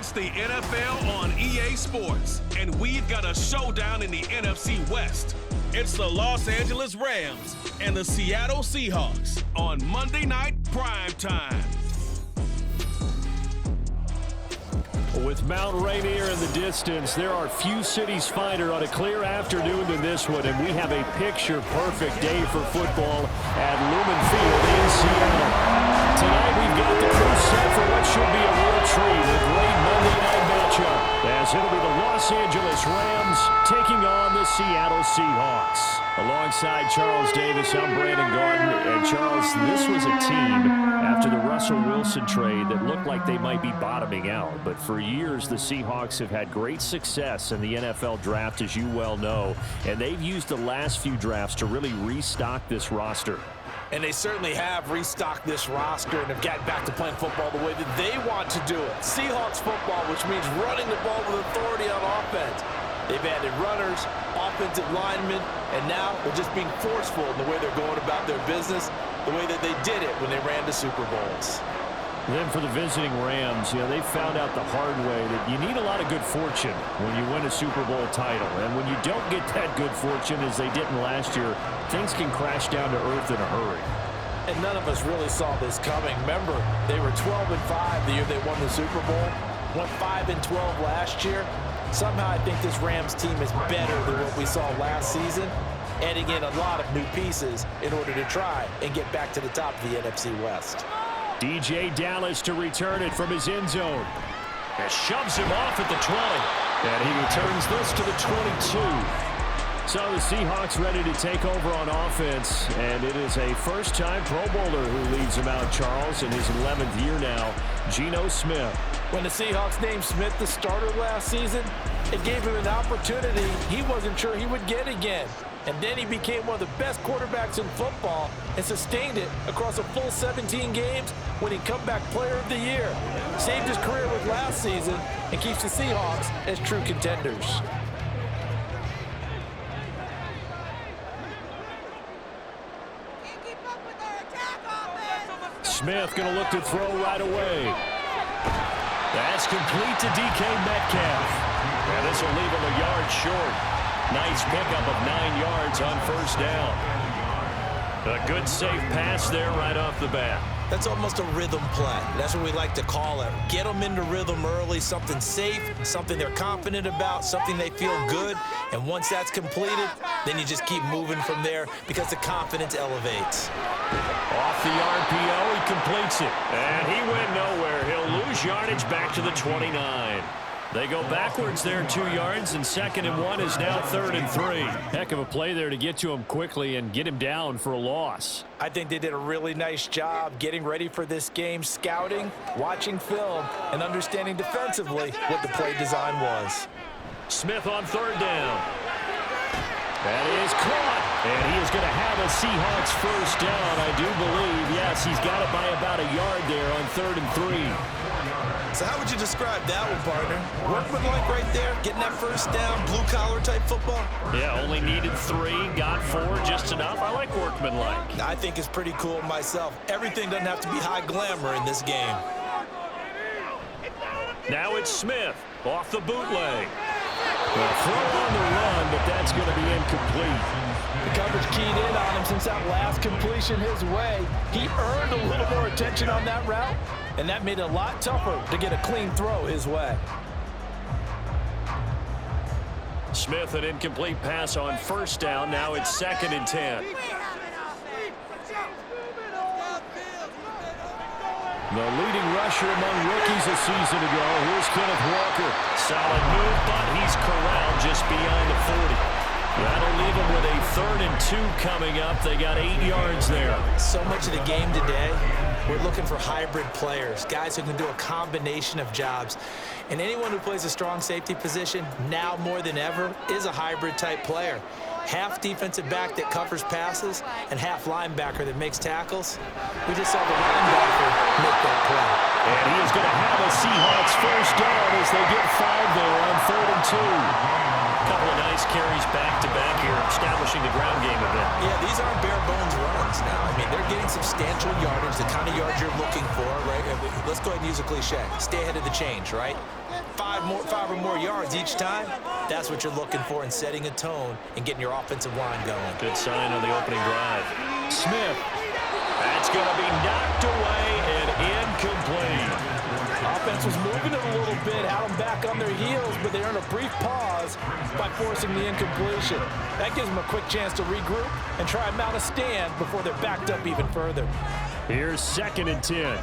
It's the NFL on EA Sports, and we've got a showdown in the NFC West. It's the Los Angeles Rams and the Seattle Seahawks on Monday Night Primetime. With Mount Rainier in the distance, there are few cities finer on a clear afternoon than this one, and we have a picture-perfect day for football at Lumen Field in Seattle. Tonight, we've got the crew set for what should be a real treat, a great Monday night matchup, as it'll be the Los Angeles Rams taking on the Seattle Seahawks. Alongside Charles Davis, I'm Brandon Garden. And Charles, this was a team after the Russell Wilson trade that looked like they might be bottoming out. But for years, the Seahawks have had great success in the NFL draft, as you well know. And they've used the last few drafts to really restock this roster. And they certainly have restocked this roster and have gotten back to playing football the way that they want to do it. Seahawks football, which means running the ball with authority on offense. They've added runners, offensive linemen, and now they're just being forceful in the way they're going about their business, the way that they did it when they ran to Super Bowls. Then for the visiting Rams, they found out the hard way that you need a lot of good fortune when you win a Super Bowl title. And when you don't get that good fortune, as they didn't last year, things can crash down to earth in a hurry. And none of us really saw this coming. Remember, they were 12-5 the year they won the Super Bowl, went 5-12 last year. Somehow I think this Rams team is better than what we saw last season, adding in a lot of new pieces in order to try and get back to the top of the NFC West. DJ Dallas to return it from his end zone. And shoves him off at the 20. And he returns this to the 22. So the Seahawks ready to take over on offense. And it is a first-time Pro Bowler who leads them out, Charles, in his 11th year now, Geno Smith. When the Seahawks named Smith the starter last season, it gave him an opportunity he wasn't sure he would get again. And then he became one of the best quarterbacks in football and sustained it across a full 17 games, winning Comeback Player of the Year. Saved his career with last season and keeps the Seahawks as true contenders. Smith going to look to throw right away. That's complete to DK Metcalf. And this will leave him a yard short. Nice pickup of 9 yards on first down. A good safe pass there right off the bat. That's almost a rhythm play. That's what we like to call it. Get them into rhythm early, something safe, something they're confident about, something they feel good. And once that's completed, then you just keep moving from there because the confidence elevates. Off the RPO, he completes it. And he went nowhere. He'll lose yardage back to the 29. They go backwards there 2 yards, and 2nd and 1 is now 3rd and 3. Heck of a play there to get to him quickly and get him down for a loss. I think they did a really nice job getting ready for this game, scouting, watching film, and understanding defensively what the play design was. Smith on 3rd down. That is caught, and he is going to have a Seahawks first down, I do believe. Yes, he's got it by about a yard there on 3rd and 3. So how would you describe that one, partner? Workmanlike right there, getting that first down, blue-collar type football? Yeah, only needed 3, got 4, just enough. I like workmanlike. I think it's pretty cool myself. Everything doesn't have to be high glamour in this game. Now it's Smith off the bootleg. Well, throw on the run, but that's going to be incomplete. The coverage keyed in on him since that last completion his way. He earned a little more attention on that route, and that made it a lot tougher to get a clean throw his way. Smith, an incomplete pass on first down. Now it's 2nd and 10. The leading rusher among rookies a season ago. Here's Kenneth Walker. Solid move, but he's corralled just beyond the 40. That'll leave them with a 3rd and 2 coming up. They got 8 yards there. So much of the game today, we're looking for hybrid players, guys who can do a combination of jobs. And anyone who plays a strong safety position, now more than ever, is a hybrid type player. Half defensive back that covers passes and half linebacker that makes tackles. We just saw the linebacker make that play. And he is going to have a Seahawks first down as they get 5 there on 3rd and 2. A couple of nice carries back-to-back here, establishing the ground game a bit. Yeah, these aren't bare-bones runs now. I mean, they're getting substantial yardage, the kind of yards you're looking for, right? Let's go ahead and use a cliche. Stay ahead of the change, right? Five or more yards each time. That's what you're looking for in setting a tone and getting your offensive line going. Good sign on the opening drive. Smith. That's going to be knocked away and incomplete. Offense was moving it a little bit, had them back on their heels, but they earned a brief pause by forcing the incompletion. That gives them a quick chance to regroup and try and mount a stand before they're backed up even further. Here's 2nd and 10.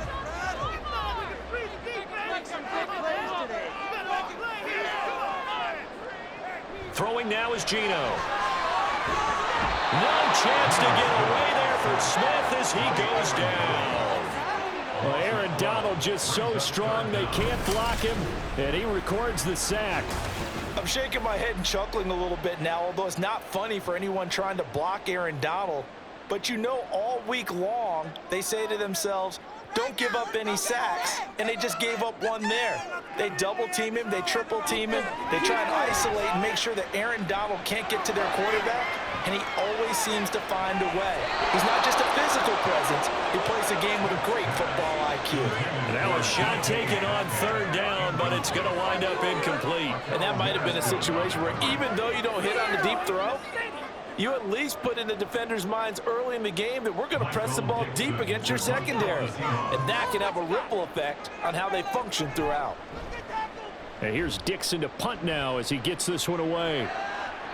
Throwing now is Geno. No chance to get away there for Smith as he goes down. Well, Aaron Donald just so strong they can't block him, and he records the sack. I'm shaking my head and chuckling a little bit now, although it's not funny for anyone trying to block Aaron Donald. But you know, all week long, they say to themselves, don't give up any sacks, and they just gave up one there. They double-team him, they triple-team him, they try and isolate and make sure that Aaron Donald can't get to their quarterback, and he always seems to find a way. He's not just a physical presence, he plays a game with a great football IQ. Now a shot taken on 3rd down, but it's going to wind up incomplete. And that might have been a situation where even though you don't hit on the deep throw, you at least put in the defenders' minds early in the game that we're going to press the ball deep against your secondary. And that can have a ripple effect on how they function throughout. And here's Dixon to punt now as he gets this one away.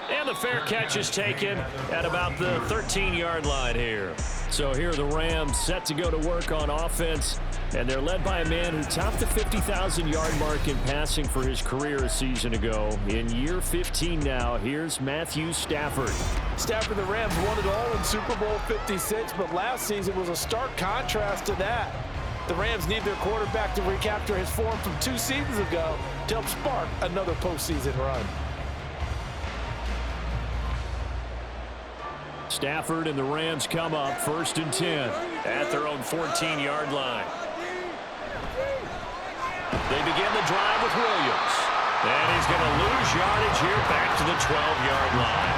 And the fair catch is taken at about the 13-yard line here. So here are the Rams set to go to work on offense, and they're led by a man who topped the 50,000-yard mark in passing for his career a season ago. In year 15 now, here's Matthew Stafford. Stafford, the Rams won it all in Super Bowl 56, but last season was a stark contrast to that. The Rams need their quarterback to recapture his form from 2 seasons ago to help spark another postseason run. Stafford and the Rams come up 1st and 10 at their own 14-yard line. They begin the drive with Williams. And he's going to lose yardage here back to the 12-yard line.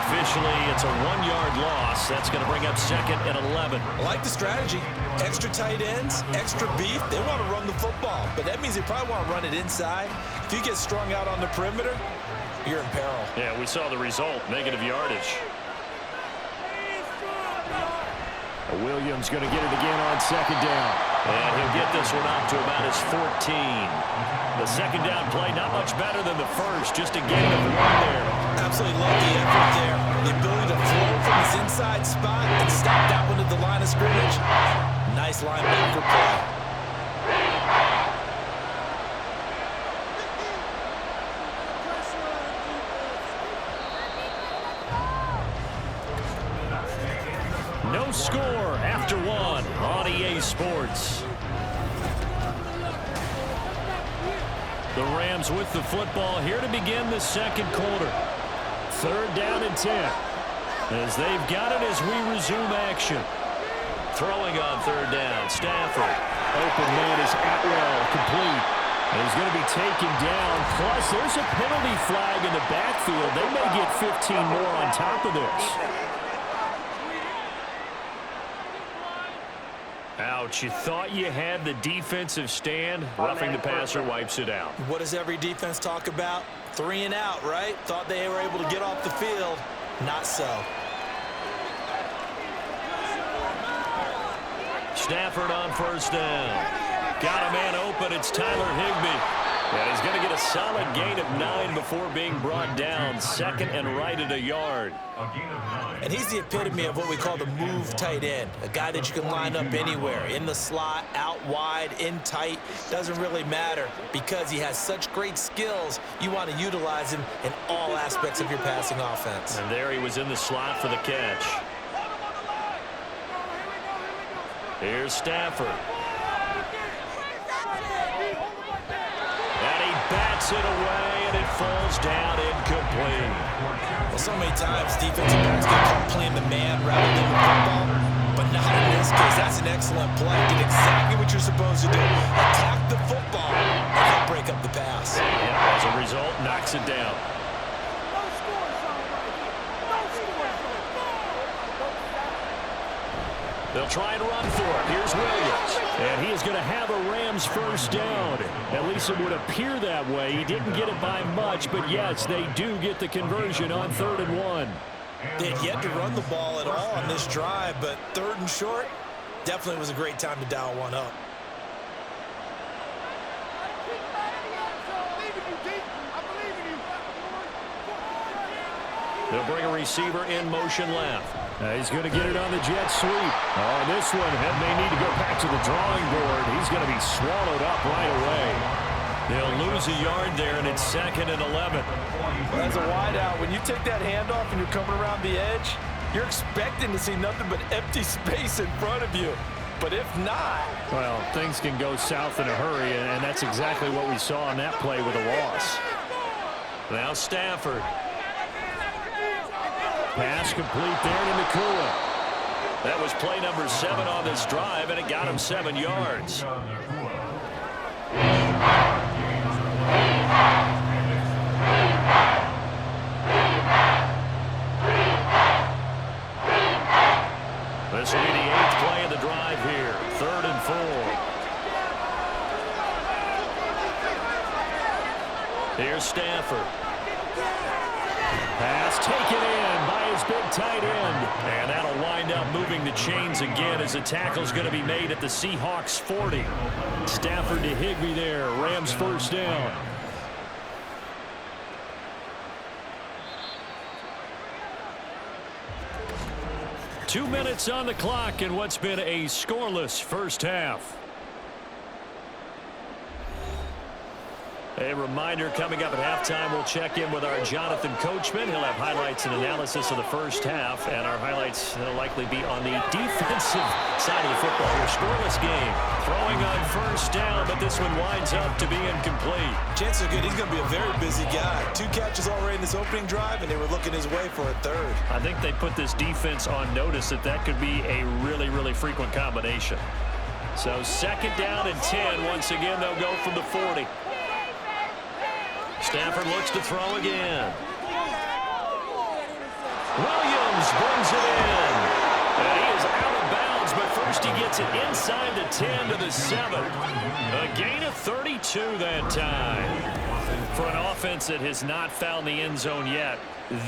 Officially, it's a 1-yard loss. That's going to bring up 2nd and 11. I like the strategy. Extra tight ends, extra beef. They want to run the football, but that means they probably want to run it inside. If you get strung out on the perimeter, you're in peril. Yeah, we saw the result, negative yardage. Williams going to get it again on 2nd down. And he'll get this one up to about his 14. The 2nd down play, not much better than the first, just a gain of 1 there. Absolutely love the effort there. The ability to flow from his inside spot and stop that one at the line of scrimmage. Nice linebacker play. No score after 1 on EA Sports. The Rams with the football here to begin the 2nd quarter. 3rd down and 10. As they've got it as we resume action. Throwing on 3rd down, Stafford. Open man is Atwell, complete. And he's going to be taken down. Plus, there's a penalty flag in the backfield. They may get 15 more on top of this. Ouch, you thought you had the defensive stand. Roughing the passer wipes it out. What does every defense talk about? 3 and out, right? Thought they were able to get off the field. Not so. Stafford on 1st down. Got a man open. It's Tyler Higbee. And he's going to get a solid gain of 9 before being brought down. 2nd and right at a yard. And he's the epitome of what we call the move tight end. A guy that you can line up anywhere. In the slot, out wide, in tight. Doesn't really matter because he has such great skills. You want to utilize him in all aspects of your passing offense. And there he was in the slot for the catch. Here's Stafford. And he bats it away, and it falls down incomplete. Well, so many times defensive backs get caught playing the man rather than the football, but not in this case. That's an excellent play. Did exactly what you're supposed to do. Attack the football and help break up the pass. Yeah, as a result, knocks it down. They'll try and run for it. Here's Williams. is going to have a Rams first down. At least it would appear that way. He didn't get it by much, but yes, they do get the conversion on 3rd and 1. They had yet to run the ball at all on this drive, but 3rd and short definitely was a great time to dial one up. They'll bring a receiver in motion left. He's going to get it on the jet sweep. Oh, this one may need to go back to the drawing board. He's going to be swallowed up right away. They'll lose a yard there, and it's 2nd and 11. Well, as a wideout, when you take that handoff and you're coming around the edge, you're expecting to see nothing but empty space in front of you. But if not... Well, things can go south in a hurry, and that's exactly what we saw on that play with a loss. Now Stafford. Pass complete there to Nakua. That was play number 7 on this drive, and it got him 7 yards. This will be the 8th play of the drive here. 3rd and 4. Here's Stafford. Pass taken in by his big tight end. And that'll wind up moving the chains again as the tackle's going to be made at the Seahawks 40. Stafford to Higbee there. Rams first down. Two minutes on the clock in what's been a scoreless first half. A reminder coming up at halftime, we'll check in with our Jonathan Coachman. He'll have highlights and analysis of the first half, and our highlights will likely be on the defensive side of the football here. Scoreless game. Throwing on first down, but this one winds up to be incomplete. Chances are good he's going to be a very busy guy. 2 catches already in this opening drive, and they were looking his way for a 3rd. I think they put this defense on notice that could be a really, really frequent combination. So 2nd down and 10. Once again, they'll go from the 40. Stafford looks to throw again. Williams brings it in. And he is out of bounds, but first he gets it inside the 10 to the 7. A gain of 32 that time. For an offense that has not found the end zone yet,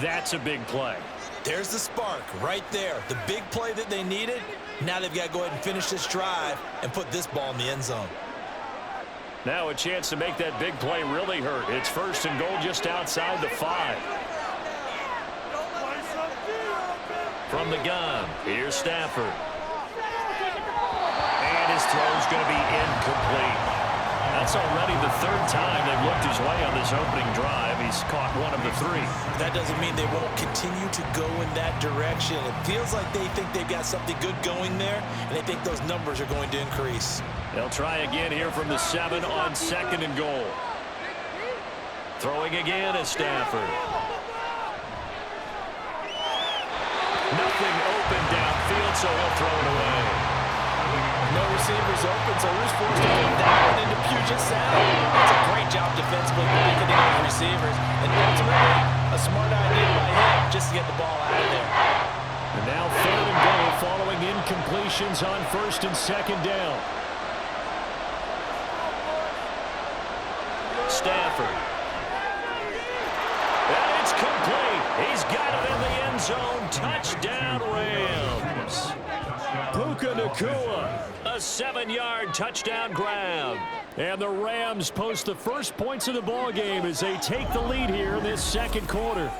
that's a big play. There's the spark right there. The big play that they needed. Now they've got to go ahead and finish this drive and put this ball in the end zone. Now a chance to make that big play really hurt. It's 1st and goal just outside the 5. From the gun, here's Stafford. And his throw's going to be incomplete. That's already the 3rd time they've looked his way on this opening drive. He's caught 1 of the 3. That doesn't mean they won't continue to go in that direction. It feels like they think they've got something good going there, and they think those numbers are going to increase. They'll try again here from the 7 on 2nd and goal. Throwing again is Stafford. Nothing open downfield, so he'll throw it away. No receivers open, so who's forced to put that one into Puget Sound? That's a great job defensively picking those receivers. And ultimately, a smart idea by him just to get the ball out of there. And now 3rd and goal following incompletions on 1st and 2nd down. Stafford. And it's complete. He's got it in the end zone. Touchdown, Rams. Puka Nakua, a 7-yard touchdown grab. And the Rams post the first points of the ball game as they take the lead here in this 2nd quarter.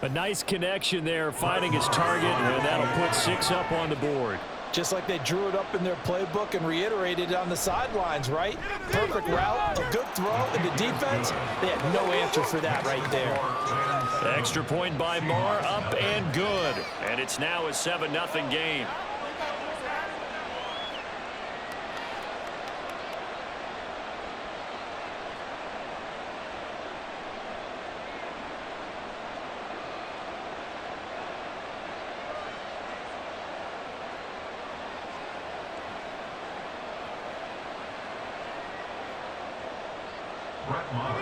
A nice connection there, finding his target, and that'll put 6 up on the board. Just like they drew it up in their playbook and reiterated it on the sidelines, right? Perfect route, a good throw, and the defense, they had no answer for that right there. Extra point by Marr, up and good. And it's now a 7-0 game.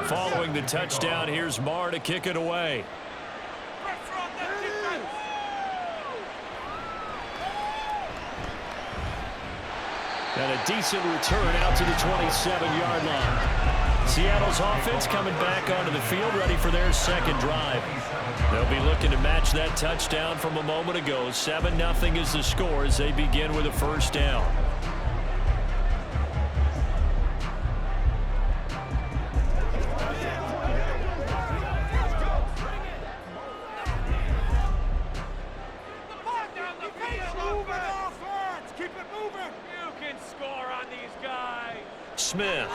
Following the touchdown, here's Marr to kick it away. And a decent return out to the 27-yard line. Seattle's offense coming back onto the field, ready for their second drive. They'll be looking to match that touchdown from a moment ago. 7-0 is the score as they begin with a first down. Smith.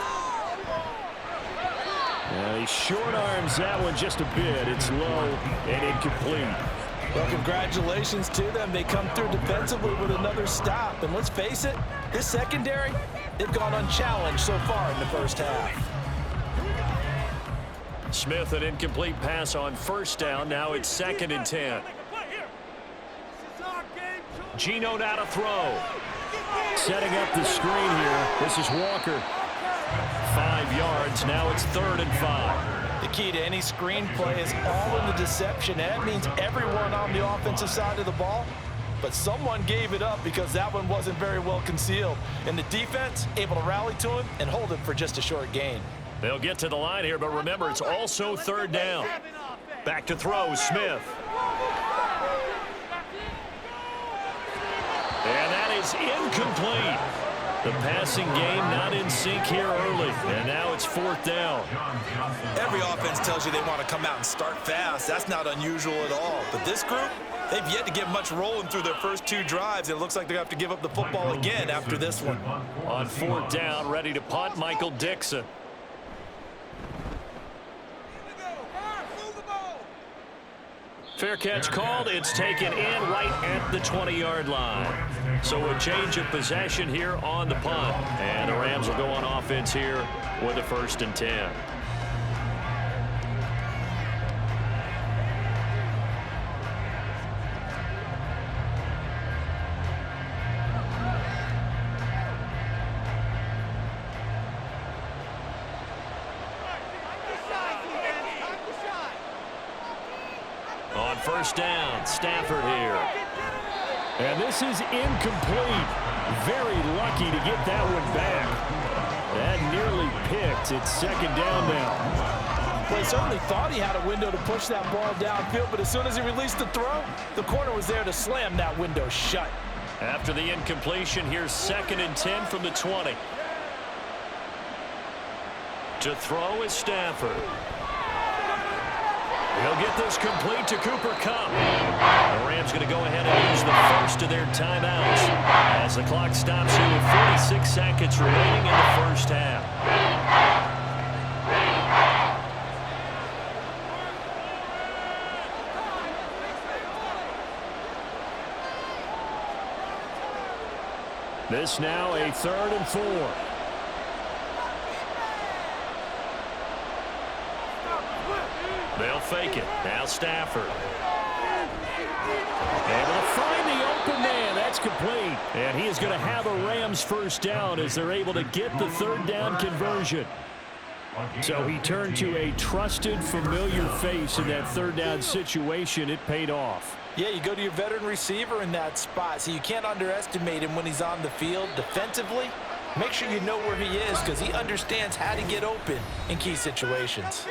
He short arms that one just a bit. It's low and incomplete. Well, congratulations to them. They come through defensively with another stop. And let's face it, this secondary, they've gone unchallenged so far in the first half. Smith, an incomplete pass on first down. Now it's 2nd and 10. Geno now to throw. Setting up the screen here. This is Walker. 5 yards. Now it's 3rd and 5. The key to any screen play is all in the deception. That means everyone on the offensive side of the ball. But someone gave it up because that one wasn't very well concealed. And the defense able to rally to him and hold it for just a short gain. They'll get to the line here, but remember, it's also 3rd down. Back to throw, Smith. And that is incomplete. The passing game not in sync here early. And now it's 4th down. Every offense tells you they want to come out and start fast. That's not unusual at all. But this group, they've yet to get much rolling through their first 2 drives. It looks like they have to give up the football again after this one. On 4th down, ready to punt, Michael Dixon. Fair catch called. It's taken in right at the 20-yard line. So a change of possession here on the punt. And the Rams will go on offense here with a 1st and 10. On 1st down, Stafford here. And this is incomplete. Very lucky to get that one back. That nearly picked. It's 2nd down now. Well, he certainly thought he had a window to push that ball downfield, but as soon as he released the throw, the corner was there to slam that window shut. After the incompletion, here's 2nd and 10 from the 20. To throw is Stafford. He'll get this complete to Cooper Kupp. The Rams going to go ahead and use the first of their timeouts as the clock stops here with 46 seconds remaining in the first half. This now a 3rd and 4. They'll fake it. Now Stafford. Able to find the open man. That's complete. And he is going to have a Rams first down as they're able to get the 3rd down conversion. So he turned to a trusted, familiar face in that 3rd down situation. It paid off. Yeah, you go to your veteran receiver in that spot, so you can't underestimate him when he's on the field defensively. Make sure you know where he is because he understands how to get open in key situations.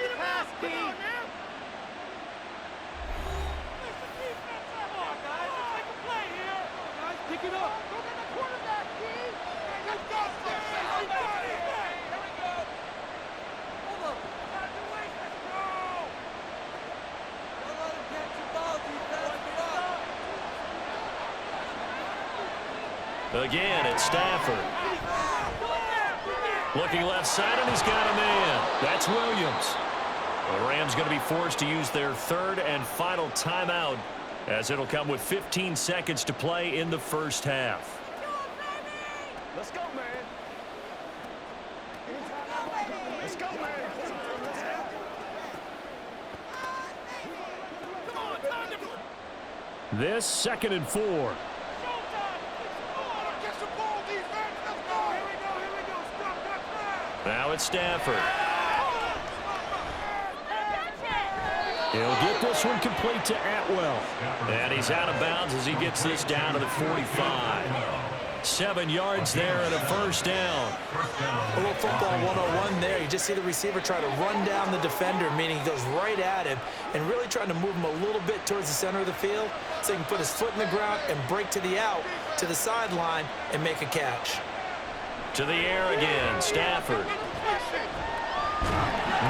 Again, it's Stafford. Looking left side, and he's got a man. That's Williams. The Rams going to be forced to use their 3rd and final timeout as it'll come with 15 seconds to play in the first half. Let's go, man. Let's go, man. This 2nd and 4. Now it's Stafford. He'll get this one complete to Atwell. And he's out of bounds as he gets this down to the 45. 7 yards there and a first down. A little football 101 there. You just see the receiver try to run down the defender, meaning he goes right at him and really trying to move him a little bit towards the center of the field so he can put his foot in the ground and break to the out, to the sideline, and make a catch. To the air again, Stafford.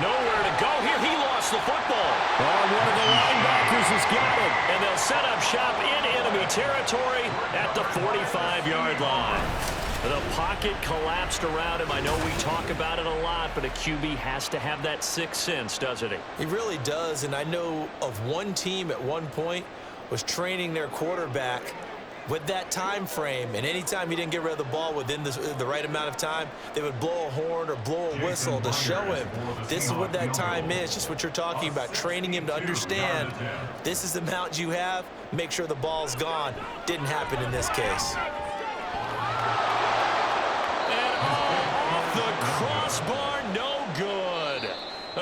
Nowhere to go here. He lost the football. Oh, one of the linebackers has got it. And they'll set up shop in enemy territory at the 45-yard line. The pocket collapsed around him. I know we talk about it a lot, but a QB has to have that sixth sense, doesn't he? He really does, and I know of one team at one point was training their quarterback with that time frame, and anytime he didn't get rid of the ball within the right amount of time, they would blow a horn or blow a whistle to show him this is what that time is, just what you're talking about, training him to understand this is the amount you have, make sure the ball's gone. Didn't happen in this case. And off the crossbar, no good.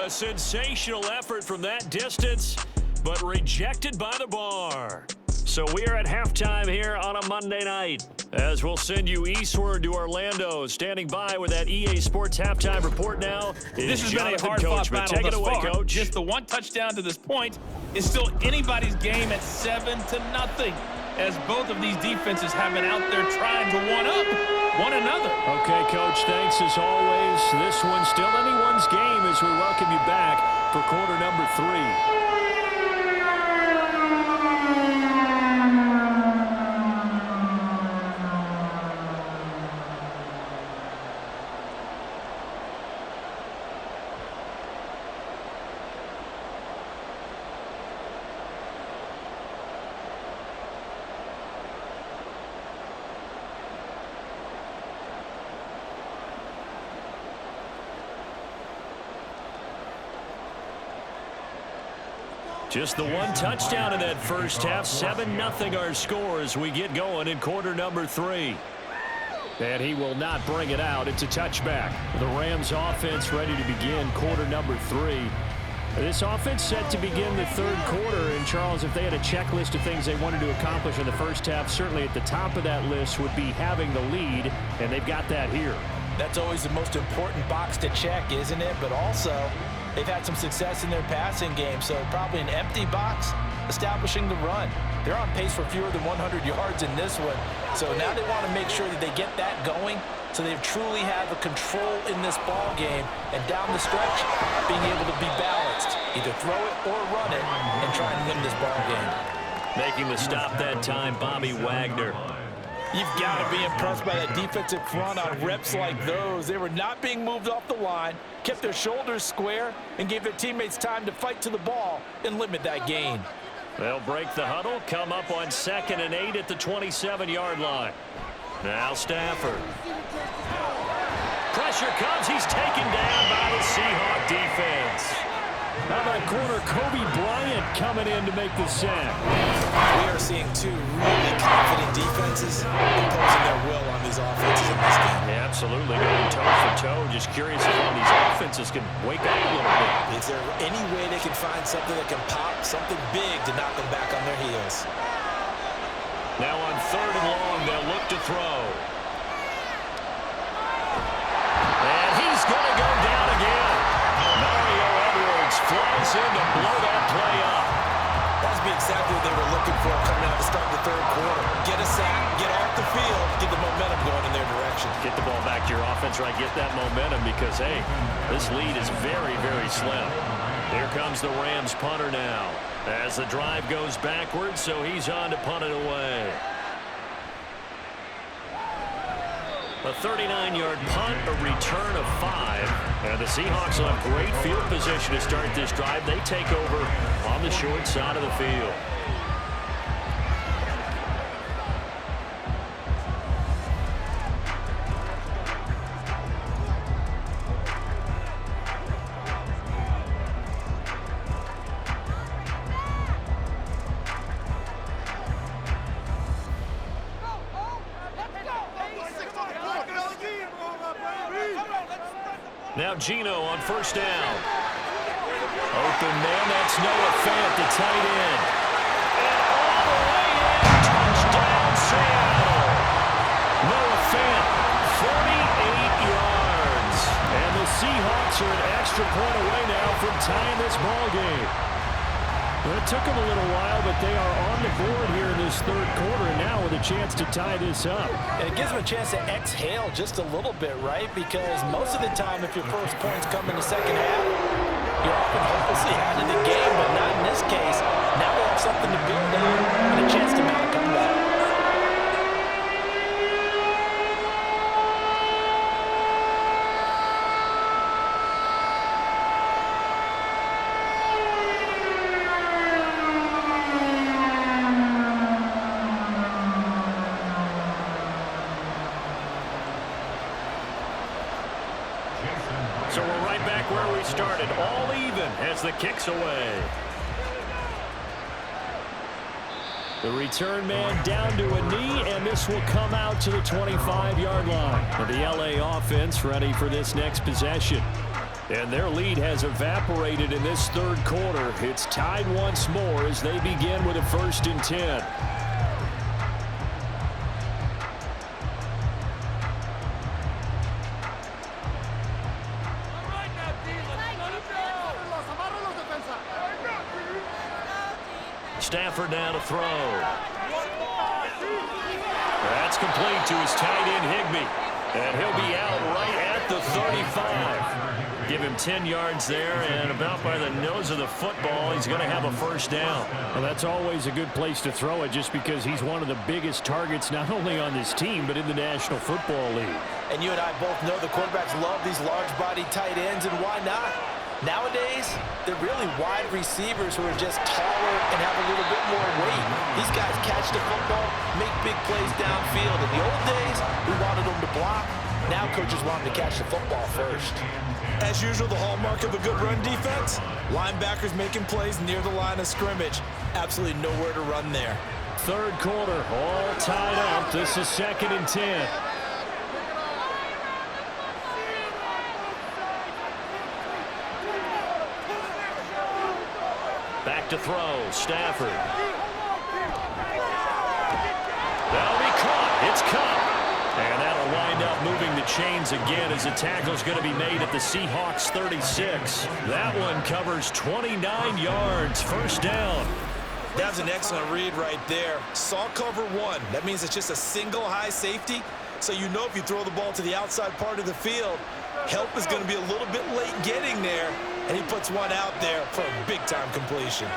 A sensational effort from that distance, but rejected by the bar. So we are at halftime here on a Monday night, as we'll send you eastward to Orlando. Standing by with that EA Sports halftime report now. This has been a hard-fought battle Take it thus away, far. Coach. Just the one touchdown to this point is still anybody's game at 7-0, as both of these defenses have been out there trying to one-up one another. Okay, Coach, thanks as always. This one's still anyone's game as we welcome you back for quarter number 3. Just the one touchdown in that first half. 7-0 our score as we get going in quarter number 3. And he will not bring it out. It's a touchback. The Rams offense ready to begin quarter number 3. This offense set to begin the third quarter. And, Charles, if they had a checklist of things they wanted to accomplish in the first half, certainly at the top of that list would be having the lead, and they've got that here. That's always the most important box to check, isn't it? But also, they've had some success in their passing game, so probably an empty box establishing the run. They're on pace for fewer than 100 yards in this one, so now they want to make sure that they get that going so they truly have the control in this ball game, and down the stretch, being able to be balanced, either throw it or run it, and try and win this ball game. Making the stop that time, Bobby Wagner. You've got to be impressed by that defensive front on reps like those. They were not being moved off the line, kept their shoulders square, and gave their teammates time to fight to the ball and limit that gain. They'll break the huddle, come up on 2nd and 8 at the 27-yard line. Now Stafford. Pressure comes. He's taken down by the Seahawks defense. How about corner Kobe Bryant coming in to make the sack? We are seeing two really confident defenses imposing their will on these offenses in this game. Yeah, absolutely. Going toe for toe. Just curious if all these offenses can wake up a little bit. Is there any way they can find something that can pop, something big to knock them back on their heels? Now on 3rd and long, they'll look to throw. And he's going to go down again. Mario Edwards flies in to blow that play up. That's exactly what they were looking for coming out to start the third quarter. Get a sack, get off the field, get the momentum going in their direction. Get the ball back to your offense, right? Get that momentum because, hey, this lead is very, very slim. Here comes the Rams punter now as the drive goes backwards, so he's on to punt it away. A 39-yard punt, a return of 5. And the Seahawks will have great field position to start this drive. They take over on the short side of the field. Now Gino on 1st down. Open man, that's Noah Fant, the tight end. And all the way in, touchdown Seattle. No extra point away now from tying this ball game. Well, it took them a little while, but they are on the board here in this third quarter, and now with a chance to tie this up. And it gives them a chance to exhale just a little bit, right? Because most of the time, if your first points come in the second half, you're often hopelessly out of the game, but not in this case. Now they have something to build on and a chance to mount a comeback. So we're right back where we started, all even as the kick's away. The return man down to a knee, and this will come out to the 25-yard line. And the LA offense ready for this next possession. And their lead has evaporated in this third quarter. It's tied once more as they begin with a 1st and 10. Stafford now to throw. That's complete to his tight end, Higbee. And he'll be out right at the 35. Give him 10 yards there, and about by the nose of the football, he's going to have a 1st down. Well, that's always a good place to throw it just because he's one of the biggest targets not only on this team but in the National Football League. And you and I both know the quarterbacks love these large-bodied tight ends, and why not? Nowadays, they're really wide receivers who are just taller and have a little bit more weight. These guys catch the football, make big plays downfield. In the old days, we wanted them to block. Now coaches want them to catch the football first. As usual, the hallmark of a good run defense, linebackers making plays near the line of scrimmage. Absolutely nowhere to run there. Third quarter, all tied up. This is 2nd and 10. Back to throw, Stafford. That'll be caught. It's caught. And that'll wind up moving the chains again as the tackle's going to be made at the Seahawks 36. That one covers 29 yards. 1st down. That's an excellent read right there. Saw cover 1. That means it's just a single high safety. So you know if you throw the ball to the outside part of the field, help is going to be a little bit late getting there. And he puts one out there for a big-time completion.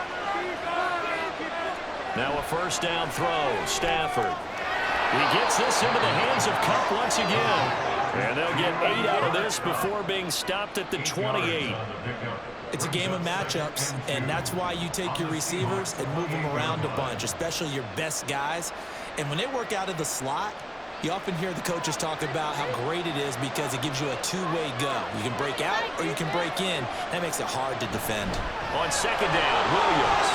Now a 1st down throw. Stafford. He gets this into the hands of Kupp once again. And they'll get 8 out of this before being stopped at the 28. It's a game of matchups, and that's why you take your receivers and move them around a bunch, especially your best guys. And when they work out of the slot, you often hear the coaches talk about how great it is because it gives you a two-way go. You can break out or you can break in. That makes it hard to defend. On 2nd down, Williams.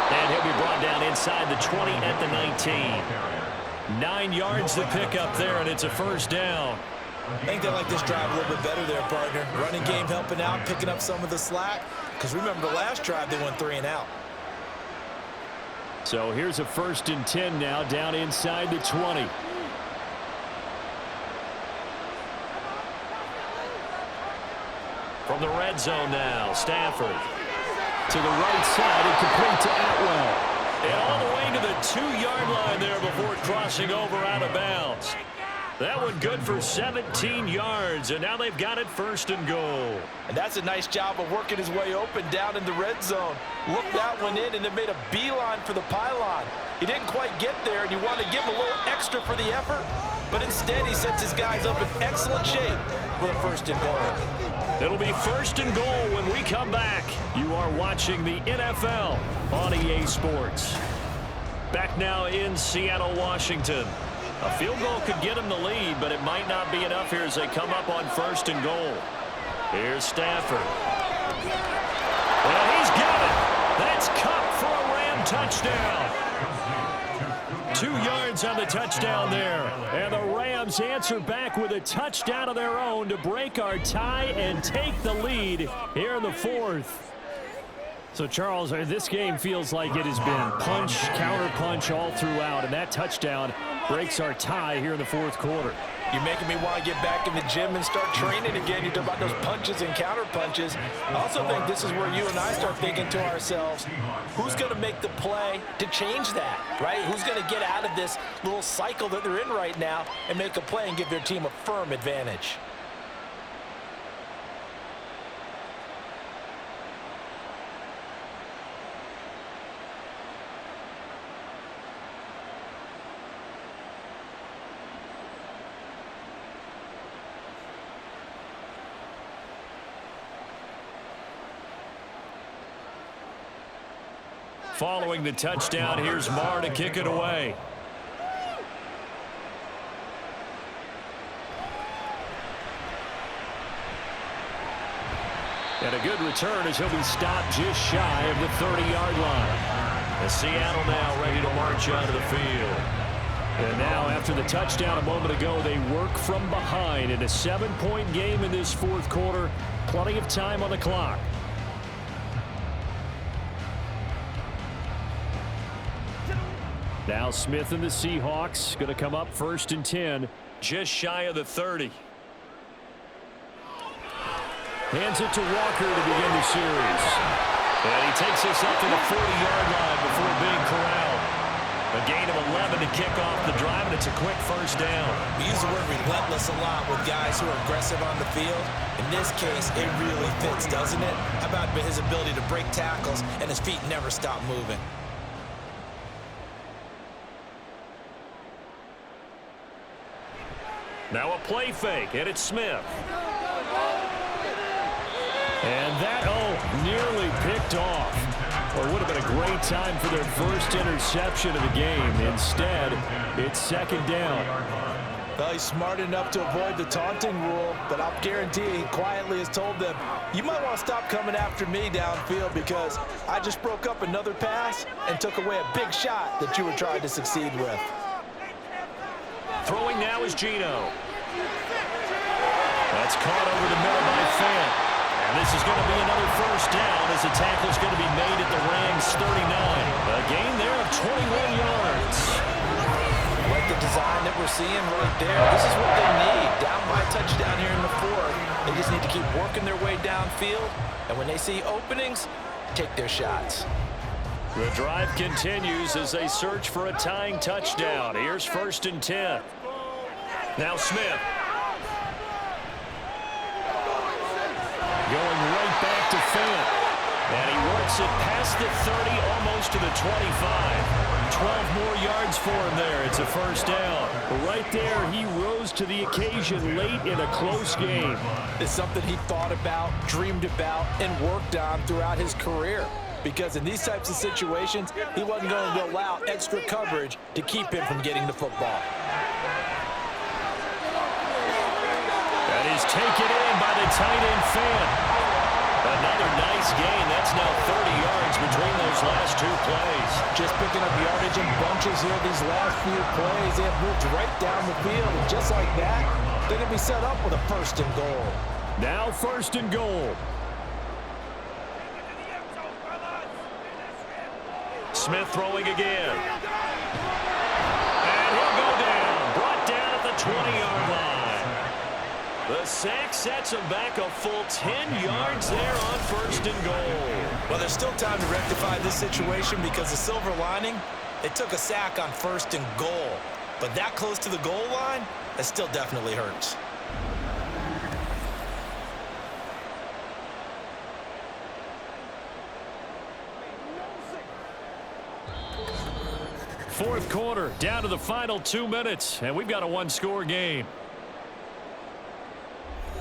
And he'll be brought down inside the 20 at the 19. 9 yards to pick up there, and it's a 1st down. I think they like this drive a little bit better there, partner. Running game helping out, picking up some of the slack. Because remember the last drive, they went 3 and out. So here's a 1st and 10 now, down inside the 20. From the red zone now, Stafford. To the right side and complete to Atwell. And all the way to the 2-yard line there before crossing over out of bounds. That one good for 17 yards, and now they've got it 1st and goal. And that's a nice job of working his way open down in the red zone. Looked that one in and then made a beeline for the pylon. He didn't quite get there, and you want to give him a little extra for the effort, but instead he sets his guys up in excellent shape for the 1st and goal. It'll be 1st and goal when we come back. You are watching the NFL on EA Sports. Back now in Seattle, Washington. A field goal could get him the lead, but it might not be enough here as they come up on 1st and goal. Here's Stafford. Well, he's got it. That's Kupp for a Ram touchdown. 2 yards on the touchdown there. And the Rams answer back with a touchdown of their own to break our tie and take the lead here in the 4th. So, Charles, this game feels like it has been punch, counter punch all throughout, and that touchdown breaks our tie here in the 4th quarter. You're making me want to get back in the gym and start training again. You talk about those punches and counter punches. I also think this is where you and I start thinking to ourselves, who's going to make the play to change that, right? Who's going to get out of this little cycle that they're in right now and make a play and give their team a firm advantage? Following the touchdown, here's Marr to kick it away. And a good return as he'll be stopped just shy of the 30-yard line. And Seattle now ready to march out of the field. And now after the touchdown a moment ago, they work from behind in a 7-point game in this fourth quarter. Plenty of time on the clock. Now Smith and the Seahawks going to come up 1st and 10, just shy of the 30. Hands it to Walker to begin the series. And he takes us up to the 40-yard line before being corralled. A gain of 11 to kick off the drive, and it's a quick first down. We use the word relentless a lot with guys who are aggressive on the field. In this case, it really fits, doesn't it? How about his ability to break tackles and his feet never stop moving? Now a play fake, and it's Smith. And that, nearly picked off. Or it would have been a great time for their first interception of the game. Instead, it's 2nd down. Well, he's smart enough to avoid the taunting rule, but I'll guarantee he quietly has told them, you might want to stop coming after me downfield because I just broke up another pass and took away a big shot that you were trying to succeed with. Throwing now is Geno. That's caught over the middle by Fant. And this is going to be another first down as the tackle is going to be made at the Rams' 39. A gain there of 21 yards. Like the design that we're seeing right there, this is what they need. Down by a touchdown here in the 4th. They just need to keep working their way downfield. And when they see openings, take their shots. The drive continues as they search for a tying touchdown. Here's 1st and 10. Now Smith. Going right back to Fant. And he works it past the 30, almost to the 25. 12 more yards for him there. It's a first down. Right there, he rose to the occasion late in a close game. It's something he thought about, dreamed about, and worked on throughout his career. Because in these types of situations, he wasn't going to allow extra coverage to keep him from getting the football. That is taken in by the tight end Fant. Another nice gain. That's now 30 yards between those last two plays. Just picking up yardage in bunches here these last few plays. They have moved right down the field. And just like that, they're going to be set up with a 1st and goal. Now 1st and goal. Smith throwing again. And he'll go down. Brought down at the 20-yard line. The sack sets him back a full 10 yards there on 1st and goal. Well, there's still time to rectify this situation because the silver lining, it took a sack on 1st and goal. But that close to the goal line, that still definitely hurts. Fourth quarter, down to the final 2 minutes, and we've got a one-score game.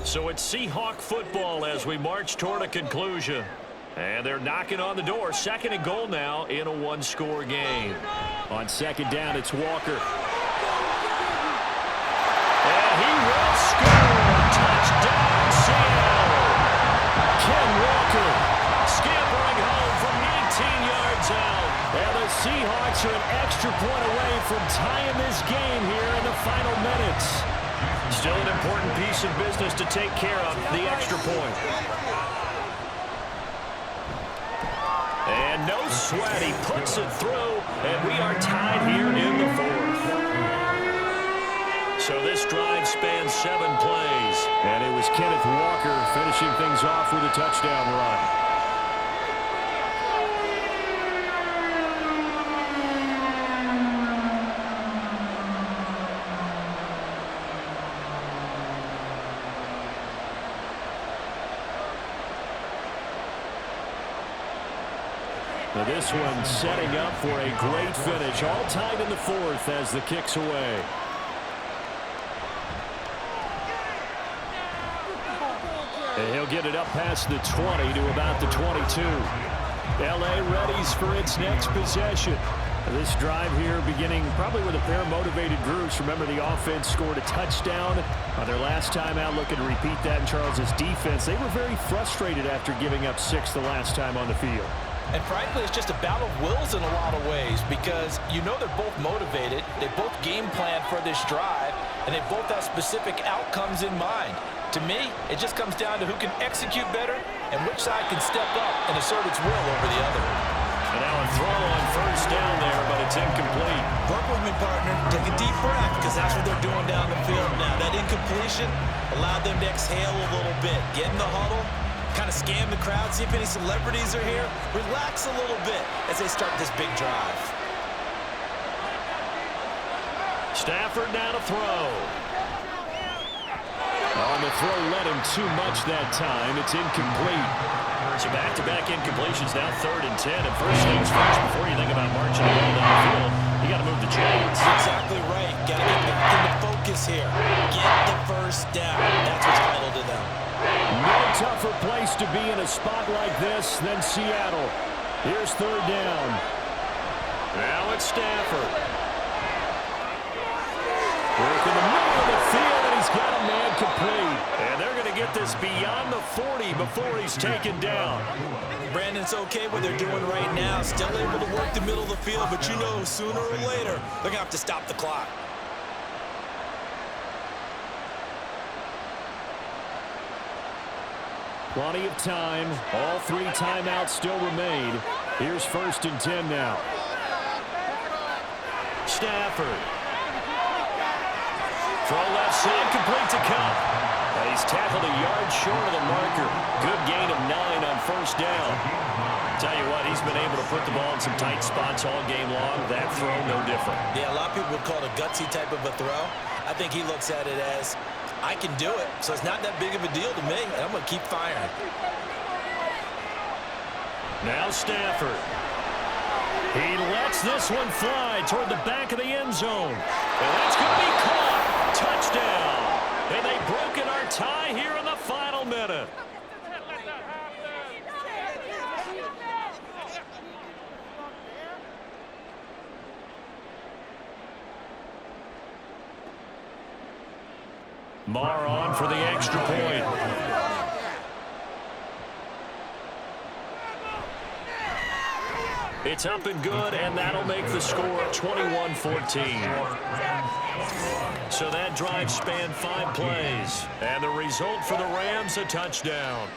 So it's Seahawk football as we march toward a conclusion. And they're knocking on the door. 2nd and goal now in a one-score game. On 2nd down, it's Walker. And he will score. Touchdown, Seattle. Ken Walker scampering home from 19 yards out. And the Seahawks are an extra point away from tying this game here in the final minutes. Still an important piece of business to take care of, the extra point. And no sweat, he puts it through, and we are tied here in the 4th. So this drive spans 7 plays. And it was Kenneth Walker finishing things off with a touchdown run. Now this one setting up for a great finish. All tied in the 4th as the kick's away. And he'll get it up past the 20 to about the 22. L.A. readies for its next possession. This drive here beginning probably with a pair of motivated groups. Remember, the offense scored a touchdown on their last time out. Looking to repeat that in Charles's defense. They were very frustrated after giving up 6 the last time on the field. And frankly, it's just a battle of wills in a lot of ways because you know they're both motivated. They both game plan for this drive, and they both have specific outcomes in mind. To me, it just comes down to who can execute better and which side can step up and assert its will over the other. And now a throw on first down there, but it's incomplete. Work with me, partner. Take a deep breath because that's what they're doing down the field now. That incompletion allowed them to exhale a little bit, get in the huddle, kind of scan the crowd, see if any celebrities are here. Relax a little bit as they start this big drive. Stafford now to throw. On the throw, led him too much that time. It's incomplete. So back-to-back incompletions, now 3rd and 10. And first things first, before you think about marching the ball down the field, you got to move the chains. Exactly right. Got to get back into focus here. Get the first down. That's what's vital to them. No tougher place to be in a spot like this than Seattle. Here's 3rd down. Now it's Stafford. Work in the middle of the field, and he's got a man complete. And they're going to get this beyond the 40 before he's taken down. Brandon, it's okay what they're doing right now. Still able to work the middle of the field, but you know sooner or later they're going to have to stop the clock. Plenty of time. All 3 timeouts still remain. Here's 1st and 10 now. Stafford. Throw left side, complete to Cup. And he's tackled a yard short of the marker. Good gain of 9 on first down. Tell you what, he's been able to put the ball in some tight spots all game long. That throw, no different. Yeah, a lot of people would call it a gutsy type of a throw. I think he looks at it as, I can do it, so it's not that big of a deal to me, and I'm going to keep firing. Now Stafford. He lets this one fly toward the back of the end zone. And that's going to be caught. Touchdown. And they've broken our tie here in the final minute. Marr on for the extra point. It's up and good, and that'll make the score 21-14. So that drive spanned 5 plays, and the result for the Rams, a touchdown.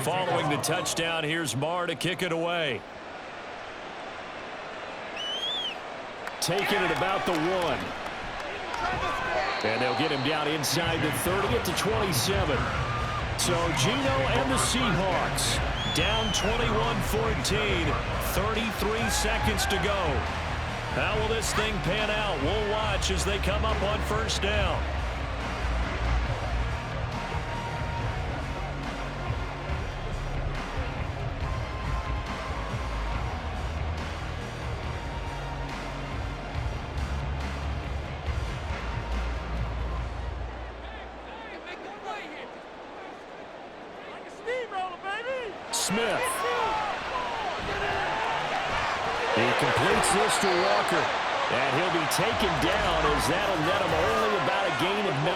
Following the touchdown, here's Marr to kick it away. Taking it about the 1. And they'll get him down inside the 30 at the 27. So Gino and the Seahawks down 21-14, 33 seconds to go. How will this thing pan out? We'll watch as they come up on first down. Smith. He completes this to Walker. And he'll be taken down as that'll net him only about a gain of 9.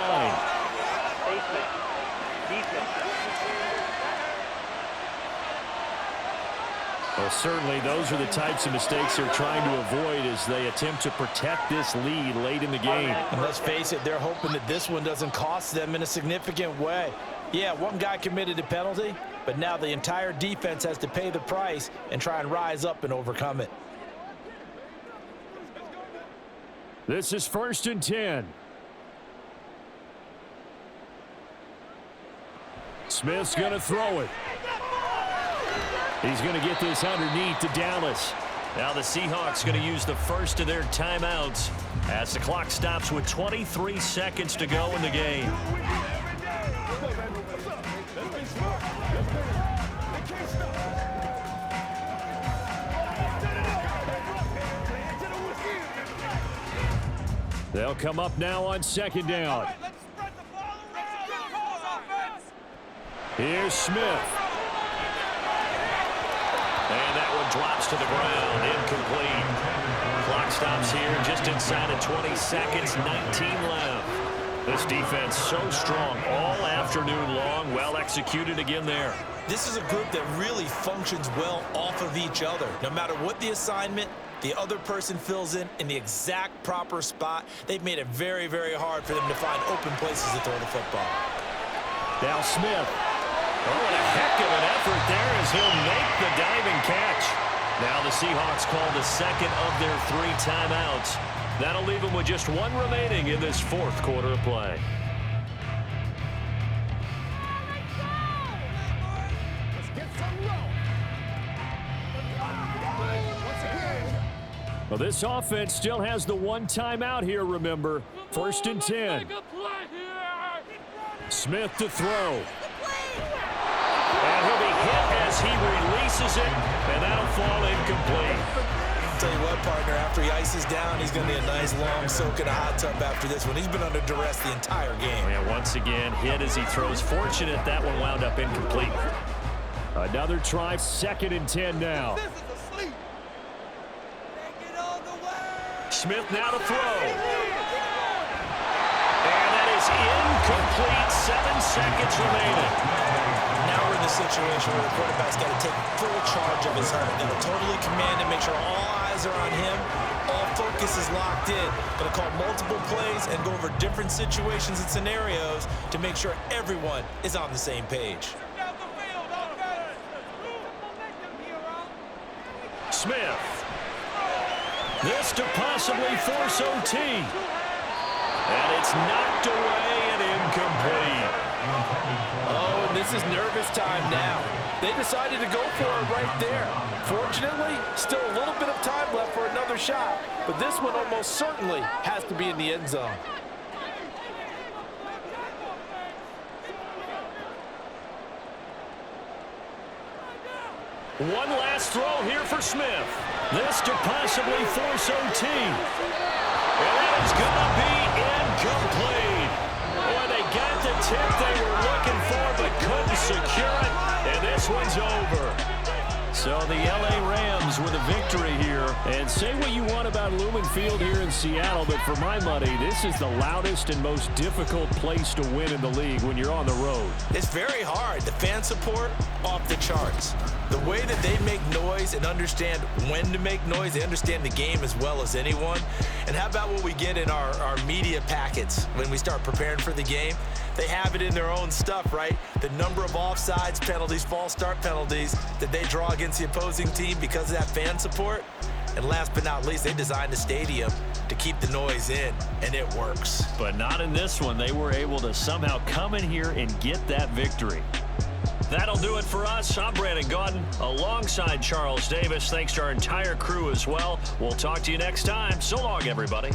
Well, certainly those are the types of mistakes they're trying to avoid as they attempt to protect this lead late in the game. And let's face it, they're hoping that this one doesn't cost them in a significant way. Yeah, one guy committed a penalty, but now the entire defense has to pay the price and try and rise up and overcome it. This is 1st and 10. Smith's going to throw it. He's going to get this underneath to Dallas. Now the Seahawks going to use the first of their timeouts as the clock stops with 23 seconds to go in the game. They'll come up now on 2nd down. Here's Smith. And that one drops to the ground, incomplete. Clock stops here just inside of 20 seconds, 19 left. This defense so strong all afternoon long, well executed again there. This is a group that really functions well off of each other. No matter what the assignment, the other person fills in the exact proper spot. They've made it very, very hard for them to find open places to throw the football. Now Smith. Oh, and a heck of an effort there as he'll make the diving catch. Now the Seahawks call the second of their 3 timeouts. That'll leave them with just 1 remaining in this 4th quarter of play. Well, this offense still has the 1 timeout here, remember. 1st and 10. Smith to throw. And he'll be hit as he releases it, and that'll fall incomplete. I'll tell you what, partner, after he ices down, he's going to be a nice long soak in a hot tub after this one. He's been under duress the entire game. And once again, hit as he throws. Fortunate that one wound up incomplete. Another try, 2nd and 10 now. Smith now to throw. And that is incomplete. 7 seconds remaining. Now we're in the situation where the quarterback's got to take full charge of his hunt. Got to totally command and make sure all eyes are on him. All focus is locked in. Going to call multiple plays and go over different situations and scenarios to make sure everyone is on the same page. Smith. This to possibly force OT. And it's knocked away and incomplete. Oh, and this is nervous time now. They decided to go for it right there. Fortunately, still a little bit of time left for another shot, but this one almost certainly has to be in the end zone. One last throw here for Smith. This to possibly force OT. And that is going to be incomplete. Boy, they got the tip they were looking for, but couldn't secure it. And this one's over. So the LA Rams with a victory here. And say what you want about Lumen Field here in Seattle, but for my money, this is the loudest and most difficult place to win in the league when you're on the road. It's very hard. The fan support, off the charts. The way that they make noise and understand when to make noise, they understand the game as well as anyone. And how about what we get in our media packets when we start preparing for the game? They have it in their own stuff, right? The number of offsides penalties, false start penalties that they draw against the opposing team because of that fan support. And last but not least, they designed the stadium to keep the noise in, and it works. But not in this one. They were able to somehow come in here and get that victory. That'll do it for us. I'm Brandon Gaudin alongside Charles Davis. Thanks to our entire crew as well. We'll talk to you next time. So long, everybody.